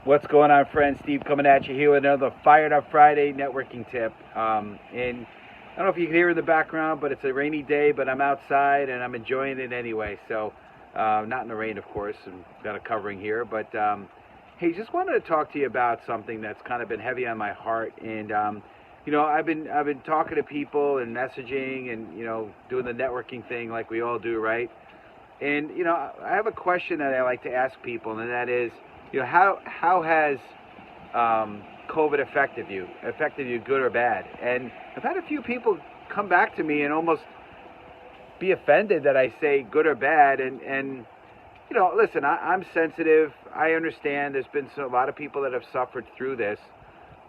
What's going on, friends? Steve coming at you here with another Fired Up Friday networking tip. And I don't know if you can hear in the background, but it's a rainy day, but I'm outside and I'm enjoying it anyway. So, not in the rain, of course, and got a covering here. But hey, just wanted to talk to you about something that's kind of been heavy on my heart. And I've been talking to people and messaging and doing the networking thing like we all do, right? And I have a question that I like to ask people, and that is, how has COVID affected you, good or bad? And I've had a few people come back to me and almost be offended that I say good or bad. And listen, I'm sensitive. I understand. There's been a lot of people that have suffered through this,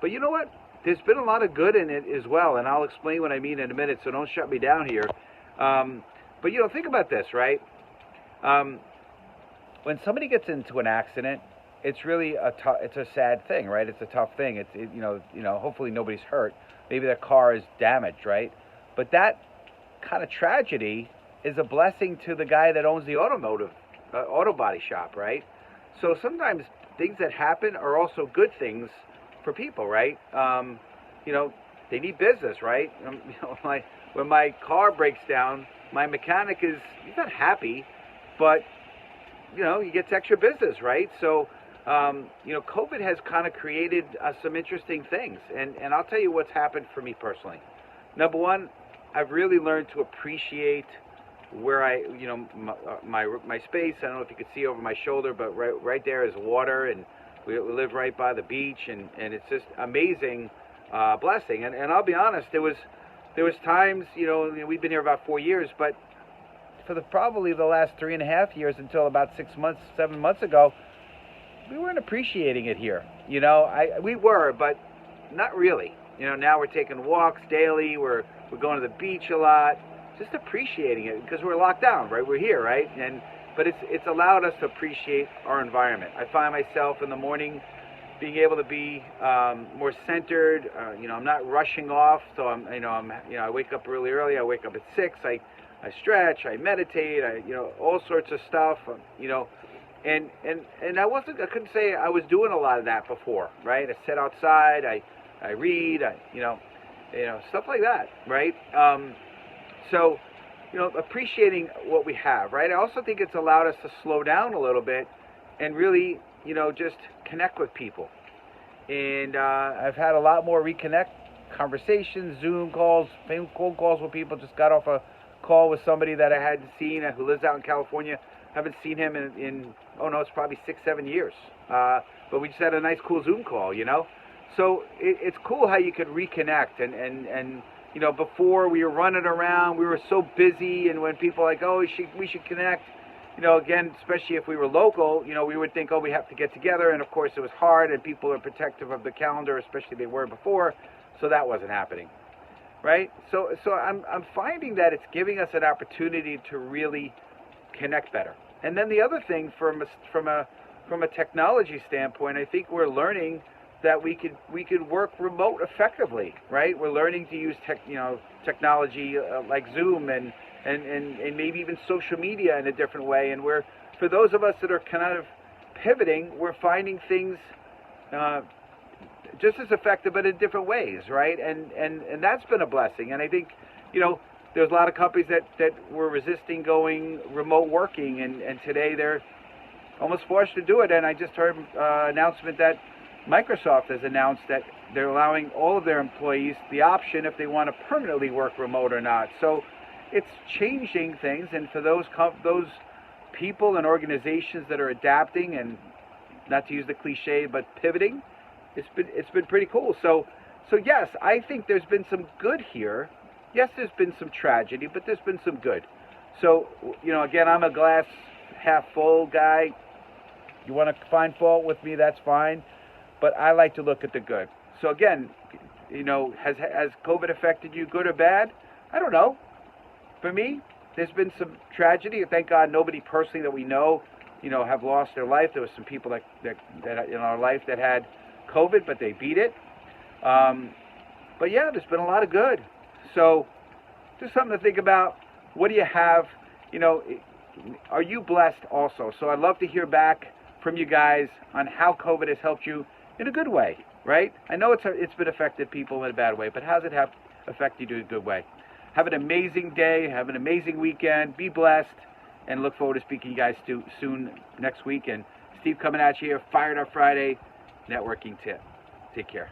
but you know what? There's been a lot of good in it as well, and I'll explain what I mean in a minute. So don't shut me down here. But think about this, right? Um, when somebody gets into an accident, it's really it's a sad thing, right? It's a tough thing. Hopefully nobody's hurt. Maybe their car is damaged, right? But that kind of tragedy is a blessing to the guy that owns the auto body shop, right? So sometimes things that happen are also good things for people, right? They need business, right? When my car breaks down, my mechanic he's not happy, but he gets extra business, right? So, COVID has kind of created some interesting things, and I'll tell you what's happened for me personally. Number one, I've really learned to appreciate where my space. I don't know if you could see over my shoulder, but right there is water, and we live right by the beach, and it's just amazing blessing. And I'll be honest, there was times, we've been here about 4 years, but for probably the last 3.5 years until about 6 months, 7 months ago, we weren't appreciating it here. We were, but not really. Now we're taking walks daily. We're going to the beach a lot, just appreciating it because we're locked down, right? We're here, right? But it's allowed us to appreciate our environment. I find myself in the morning being able to be more centered. I'm not rushing off, so I wake up really early. I wake up at 6. I stretch, I meditate, all sorts of stuff, and I couldn't say I was doing a lot of that before, right? I sit outside, I read, stuff like that, right? So, appreciating what we have, right? I also think it's allowed us to slow down a little bit and really, just connect with people. And I've had a lot more reconnect conversations, Zoom calls, phone calls with people. Just got off a call with somebody that I hadn't seen who lives out in California. Haven't seen him in it's probably 6-7 years. But we just had a nice cool Zoom call, So it's cool how you could reconnect and before we were running around, we were so busy, and when people are like, oh, we should connect, again, especially if we were local, we would think, oh, we have to get together, and of course it was hard, and people are protective of the calendar, especially they were before, so that wasn't happening. Right? So I'm finding that it's giving us an opportunity to really connect better. And then the other thing from a technology standpoint, I think we're learning that we could work remote effectively, right? We're learning to use technology like Zoom and maybe even social media in a different way. And for those of us that are kind of pivoting, we're finding things just as effective, but in different ways, right? And that's been a blessing. And I think, there's a lot of companies that were resisting going remote working, and today they're almost forced to do it. And I just heard an announcement that Microsoft has announced that they're allowing all of their employees the option if they want to permanently work remote or not. So it's changing things, and for those people and organizations that are adapting and, not to use the cliche, but pivoting, it's been pretty cool. So yes, I think there's been some good here. Yes, there's been some tragedy, but there's been some good. So, again, I'm a glass half full guy. You want to find fault with me, that's fine. But I like to look at the good. So again, has COVID affected you, good or bad? I don't know. For me, there's been some tragedy. Thank God nobody personally that we know, have lost their life. There was some people that in our life that had COVID, but they beat it. But yeah, there's been a lot of good. So just something to think about. What do you have? Are you blessed also? So I'd love to hear back from you guys on how COVID has helped you in a good way, right? I know it's been affected people in a bad way, but how's it have affected you in a good way? Have an amazing day. Have an amazing weekend. Be blessed. And look forward to speaking to you guys soon next week. And Steve coming at you here, Fired Up Friday networking tip. Take care.